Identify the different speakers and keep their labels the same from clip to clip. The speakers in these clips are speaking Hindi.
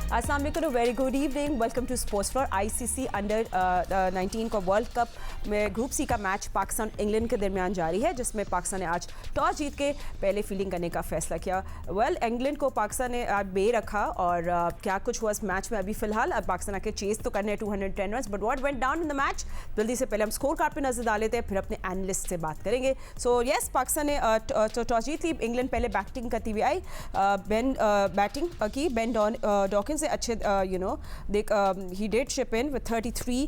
Speaker 1: अस्सलाम वालेकुम, very good evening, welcome to sports floor. ICC under 19 का वर्ल्ड कप में ग्रुप सी का मैच पाकिस्तान इंग्लैंड के दरमियान जारी है, जिसमें पाकिस्तान ने आज टॉस जीत के पहले फील्डिंग करने का फैसला किया। इंग्लैंड को पाकिस्तान ने बे रखा और क्या कुछ हुआ इस मैच में अभी फिलहाल। अब पाकिस्तान आके चेस तो करने 210 run, but what went down in the match, जल्दी से पहले हम स्कोर कार्ड पे नजर डाल लेते हैं, फिर अपने एनालिस्ट से बात करेंगे। सो यस, पाकिस्तान ने टॉस जीत ली। इंग्लैंड पहले बैटिंग करती हुई आई, बैटिंग की बेन डॉकिंस से अच्छे he did ship in with 33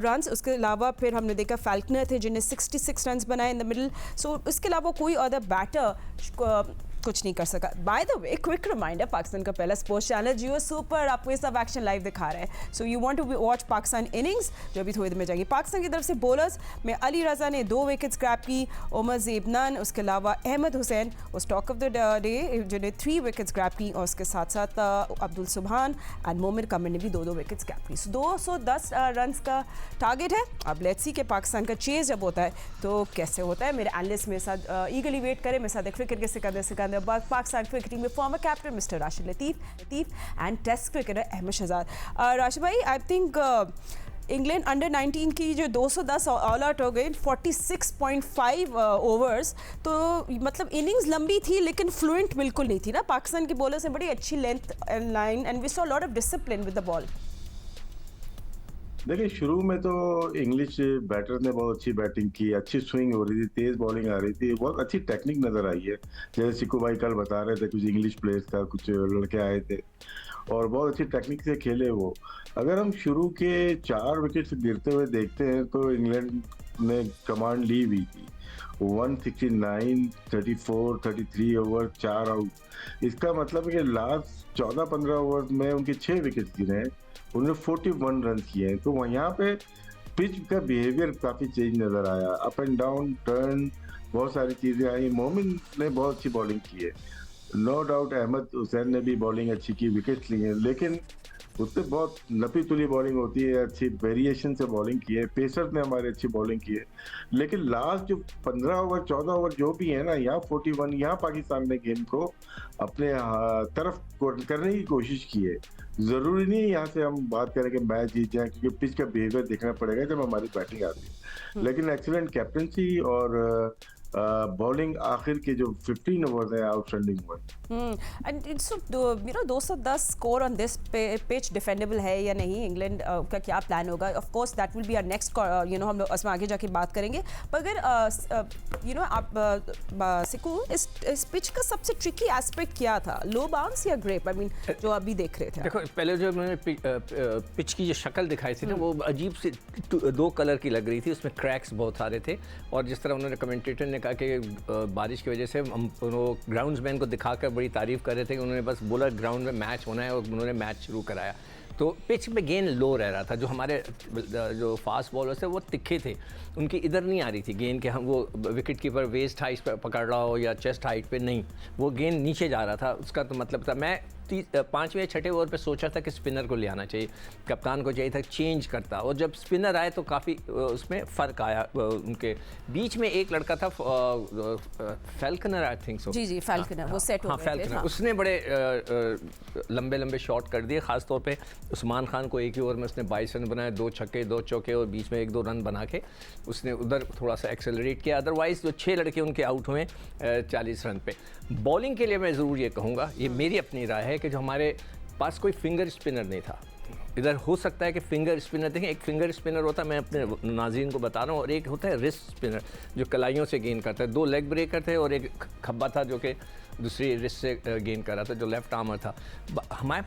Speaker 1: runs. उसके अलावा फिर हमने देखा फैल्कनर थे जिन्हें 66 रन्स बनाए इन द मिडल। सो इसके अलावा कोई अदर बैटर कुछ नहीं कर सका। By the way, quick reminder, Pakistan का पहला स्पोर्ट्स चैनल जियो सुपर आपको ये सब एक्शन लाइव दिखा रहा है। So you want to watch Pakistan innings जो अभी थोड़ी देर में जाएगी। पाकिस्तान की तरफ से बॉलर्स में अली रजा ने 2 विकेट्स क्रैप की, उमर ज़ेब नन, उसके अलावा अहमद हुसैन उस टॉक ऑफ द डे जिन्हें 3 विकेट्स क्रैप की, और उसके साथ साथ अब्दुल सुबहान एंड मोमिर कमर ने भी 2 विकेट्स क्रैप की। सो 210 रन का टारगेट है। अब लेट्स सी कि पाकिस्तान का चेज जब होता है तो कैसे होता है। मेरे एनालिस्ट मेरे साथ ईगली वेट करें, मेरे साथ क्रिकेट के सिकंदर पाकिस्तान क्रिकेटिंग में former captain mister Rashid Latif and test cricketer Ahmed Shehzad. Rashid भाई, आई थिंक इंग्लैंड अंडर 19 की जो 210 ऑल आउट हो गए 46.5 ओवर्स, तो मतलब इनिंग्स लंबी थी लेकिन फ्लुएंट बिल्कुल नहीं थी ना। पाकिस्तान के बॉलर्स ने बड़ी अच्छी length line and we saw lot of discipline with the ball.
Speaker 2: देखिए, शुरू में तो इंग्लिश बैटर ने बहुत अच्छी बैटिंग की, अच्छी स्विंग हो रही थी, तेज बॉलिंग आ रही थी, बहुत अच्छी टेक्निक नजर आई है। जैसे सिक्कू भाई कल बता रहे थे, कुछ इंग्लिश प्लेयर्स का कुछ लड़के आए थे और बहुत अच्छी टेक्निक से खेले वो। अगर हम शुरू के 4 विकेट गिरते हुए देखते हैं तो इंग्लैंड ने कमांड ली हुई थी। 169, 34, 33 ओवर, 4 आउट। इसका मतलब है कि लास्ट 14-15 ओवर में उनके 6 विकेट गिरे हैं, उन्होंने 41 रन किए हैं। तो वहाँ यहाँ पे पिच का बिहेवियर काफ़ी चेंज नज़र आया, अप एंड डाउन, टर्न, बहुत सारी चीज़ें आई। मोमिन ने बहुत अच्छी बॉलिंग की है, नो डाउट। अहमद हुसैन ने भी बॉलिंग अच्छी की, विकेट लिए, लेकिन उससे बहुत नपी तुली बॉलिंग होती है, अच्छी वेरिएशन से बॉलिंग की है। पेसर ने हमारी अच्छी बॉलिंग की है, लेकिन लास्ट जो 15 ओवर 14 ओवर जो भी है ना, यहाँ 41, यहाँ पाकिस्तान ने गेम को अपने तरफ करने की कोशिश की है। ज़रूरी नहीं यहाँ से हम बात करें कि मैच जीत जाए, क्योंकि पिच का बिहेवियर देखना पड़ेगा जब हमारी बैटिंग आती है। लेकिन एक्सीलेंट कैप्टनसी और बॉलिंग आखिर के जो 15 ओवर्स है आउटस्टैंडिंग हुए।
Speaker 1: And it's 210 score on this pitch defendable है या नहीं, इंग्लैंड का क्या प्लान होगा। Of course that will be our next, हम उसमें आगे जाके बात करेंगे। पर अगर आप सिकू, इस पिच का सबसे ट्रिकी एस्पेक्ट क्या था, लो बाउंस या ग्रेप, आई मीन जो अभी देख रहे थे।
Speaker 3: देखो, पहले जो मैंने पिच की जो शक्ल दिखाई थी ना, वो अजीब सी 2 कलर की लग रही थी, उसमें क्रैक्स बहुत सारे थे। और जिस तरह उन्होंने कमेंटेटर ने कहा कि बारिश की वजह से हम ग्राउंड्समैन को दिखाकर बड़ी तारीफ कर रहे थे कि उन्होंने बस बोला ग्राउंड में मैच होना है, और उन्होंने मैच शुरू कराया। तो पिच पे गेंद लो रह रहा था, जो हमारे जो फास्ट बॉलर्स थे वो तिखे थे, उनकी इधर नहीं आ रही थी गेंद के हम वो विकेट कीपर वेस्ट हाइट पर पकड़ रहा हो या चेस्ट हाइट पे, नहीं, वो गेंद नीचे जा रहा था। उसका तो मतलब था, मैं 5वें 6ठे ओवर पे सोचा था कि स्पिनर को ले आना चाहिए, कप्तान को चाहिए था चेंज करता, और जब स्पिनर आए तो काफ़ी उसमें फ़र्क आया। उनके बीच में एक लड़का था falconer, I think so,
Speaker 1: ji falconer, वो सेट हो गए थे।
Speaker 3: फैल्कनर, उसने बड़े लंबे लंबे शॉट कर दिए, ख़ासतौर पे उस्मान खान को एक ही ओवर में उसने 22 रन बनाए, 2 छक्के 2 चौके, और बीच में 1-2 रन बना के उसने उधर थोड़ा सा एक्सेलरेट किया। अदरवाइज़ जो 6 लड़के उनके आउट हुए 40 रन पे। बॉलिंग के लिए मैं ज़रूर ये कहूँगा, ये मेरी अपनी राय है कि जो हमारे पास कोई फिंगर स्पिनर नहीं था। इधर हो सकता है कि फिंगर स्पिनर, देखें, एक फिंगर स्पिनर होता है, मैं अपने नाज़रीन को बता रहा हूँ, और एक होता है रिस्ट स्पिनर जो कलाइयों से गेंद करता है। 2 लेग ब्रेकर थे और एक खब्बा था जो कि दूसरी रिस्ट से गेंद कर रहा था, जो लेफ्ट आर्मर था।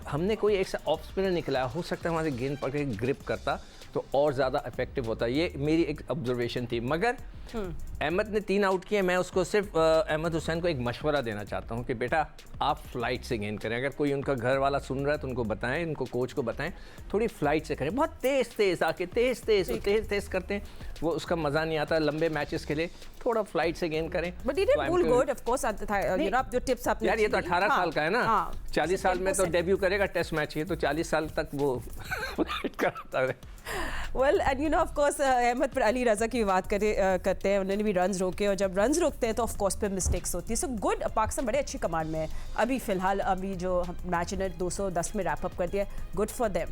Speaker 3: हमने कोई एक ऑफ स्पिनर निकला, हो सकता है वहाँ से गेंद पकड़ के ग्रिप करता तो और ज़्यादा इफेक्टिव होता। ये मेरी एक ऑब्जर्वेशन थी। मगर अहमद ने 3 आउट किए। मैं उसको सिर्फ अहमद हुसैन को एक मशवरा देना चाहता हूँ कि बेटा आप फ्लाइट से गेंद करें। अगर कोई उनका घर वाला सुन रहा है तो उनको बताएं, उनको कोच को बताएं थोड़ी फ्लाइट से करें। बहुत तेज़ आके तेज़ करते हैं, वो उसका मज़ा नहीं आता। लंबे मैचेस के लिए थोड़ा फ्लाइट से गेंद करें।
Speaker 1: But it is good of course, जो टिप्स आपने
Speaker 3: यार, ये तो 18 साल का है ना, 40 साल में तो डेब्यू करेगा टेस्ट मैच, ये तो 40 साल तक वो कराता है।
Speaker 1: Well and you know of course Ahmed पर अली रज़ा की बात करते हैं, उन्होंने भी रन्स रोके और जब रन्स रोकते हैं तो ऑफ कोर्स पे मिस्टेक्स होती है. सो गुड, पाकिस्तान बड़े अच्छी कमांड में है अभी फ़िलहाल. अभी जो मैच ने 210 में रैप अप कर दिया, गुड फॉर देम.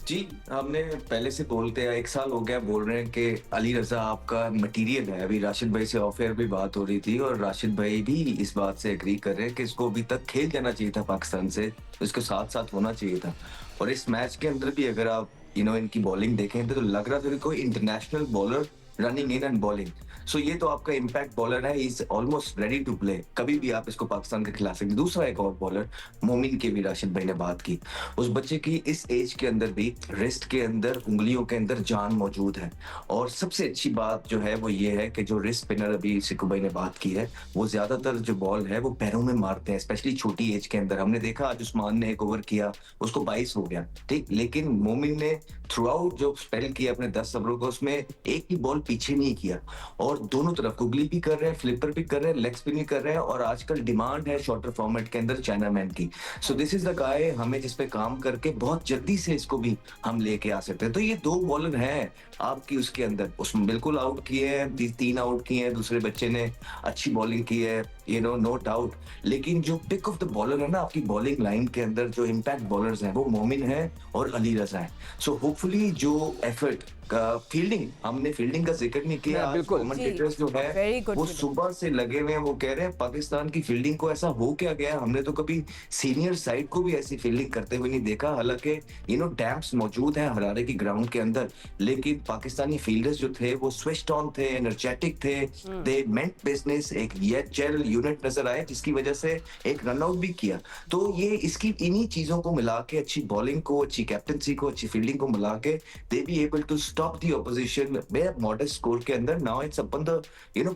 Speaker 4: जी, हमने पहले से बोलते हैं, 1 साल हो गया बोल रहे हैं कि अली रजा आपका मटेरियल है. अभी राशिद भाई से ऑफ एयर भी बात हो रही थी और राशिद भाई भी इस बात से एग्री कर रहे हैं कि इसको अभी तक खेल जाना चाहिए था पाकिस्तान से, इसके साथ साथ होना चाहिए था. और इस मैच के अंदर भी अगर आप इनकी बॉलिंग देखें तो लग रहा था कि कोई international bowler running in and bowling. So ये तो आपका इम्पैक्ट बॉलर है, is almost ready to play, कभी भी आप इसको पाकिस्तान के खिला सकते. दूसरा एक और बॉलर मोमिन की भी राशिद भाई ने बात की. उस बच्चे की इस एज के अंदर भी रिस्ट के अंदर, उंगलियों के अंदर जान मौजूद है. और सबसे अच्छी बात जो है वो ये है कि जो रिस्ट स्पिनर अभी सिक्कू भाई ने बात की है, वो ज्यादातर जो बॉल है वो पैरों में मारते हैं, स्पेशली छोटी एज के अंदर. हमने देखा आज उस्मान ने एक ओवर किया, उसको 22 हो गया, ठीक, लेकिन मोमिन ने थ्रू आउट जो स्पेल किया अपने 10 ओवरों को, उसमें एक ही बॉल पीछे नहीं किया और दोनों तरफ गुगली भी कर रहे हैं, फ्लिपर भी कर रहे हैं, लेग स्पिन भी कर रहे हैं. और आजकल डिमांड है शॉर्टर फॉर्मेट के अंदर चाइना मैन की. So this is the guy, हमें जिस पे काम करके बहुत जल्दी से इसको भी हम लेके आ सकते हैं. तो ये 2 बॉलर हैं आपकी उसके अंदर, उसमें बिल्कुल आउट किए हैं, 3 आउट किए हैं, दूसरे बच्चे ने अच्छी बॉलिंग की है, नो डाउट. लेकिन जो पिक ऑफ द बॉलर है ना आपकी बॉलिंग लाइन के अंदर, जो इम्पैक्ट बॉलर्स हैं वो मोमिन है और अली रजा है. सो होपफुली जो एफर्ट का फील्डिंग, हमने फील्डिंग का जिक्र नहीं किया,
Speaker 3: बिल्कुल.
Speaker 4: कमेंटेटर्स जो है वो सुबह से लगे हुए हैं, वो कह रहे हैं पाकिस्तान की फील्डिंग को ऐसा हो क्या गया, हमने तो कभी सीनियर साइड को भी ऐसी फील्डिंग करते हुए नहीं देखा. हालांकि डैम्प्स मौजूद हैं हरारे की ग्राउंड के अंदर, लेकिन पाकिस्तानी फील्डर्स जो थे वो स्विच्ड ऑन थे, एनर्जेटिक थे, दे मेंट बिजनेस. एक जेल यूनिट नजर आए जिसकी वजह से एक रन आउट भी किया. तो ये इसकी इन्हीं चीजों को मिला के, अच्छी बॉलिंग को, अच्छी कैप्टनसी को, अच्छी फील्डिंग को मिला के, they be able to stop the opposition में मॉडर्न स्कोर के अंदर. Now it's upon the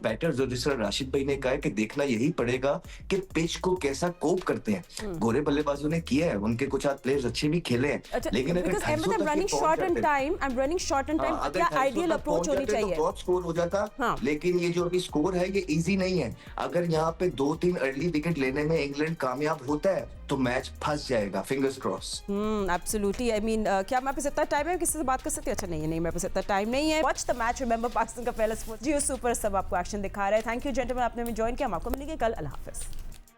Speaker 4: batters, जो जिस तरह राशिद भाई ने कहा है कि देखना यही पड़ेगा कि पिच को कैसा कोप करते हैं. गोरे बल्लेबाजों ने किया है, उनके कुछ आध प्लेयर्स अच्छे भी खेले हैं, लेकिन अगर
Speaker 1: रनिंग शॉर्ट एंड टाइम क्या आइडियल अप्रोच होनी चाहिए,
Speaker 4: बहुत स्कोर हो जाता. लेकिन ये जो अभी स्कोर है ये इजी नहीं है. अगर यहाँ पे 2-3 अर्ली विकेट लेने में इंग्लैंड कामयाब होता है तो मैच फंस जाएगा. Fingers cross.
Speaker 1: Absolutely. I mean क्या मैं इतना टाइम है किसी से बात कर सकती है? अच्छा नहीं, मेरे पास इतना टाइम नहीं है. Watch the match, remember Pakistan का पहला स्पोर्ट्स जियो सुपर सब आपको एक्शन दिखा रहा है. थैंक यू जेंटलमैन, आपने हमें ज्वाइन किया. हम आपको मिलेंगे कल. अल्लाह हाफिज.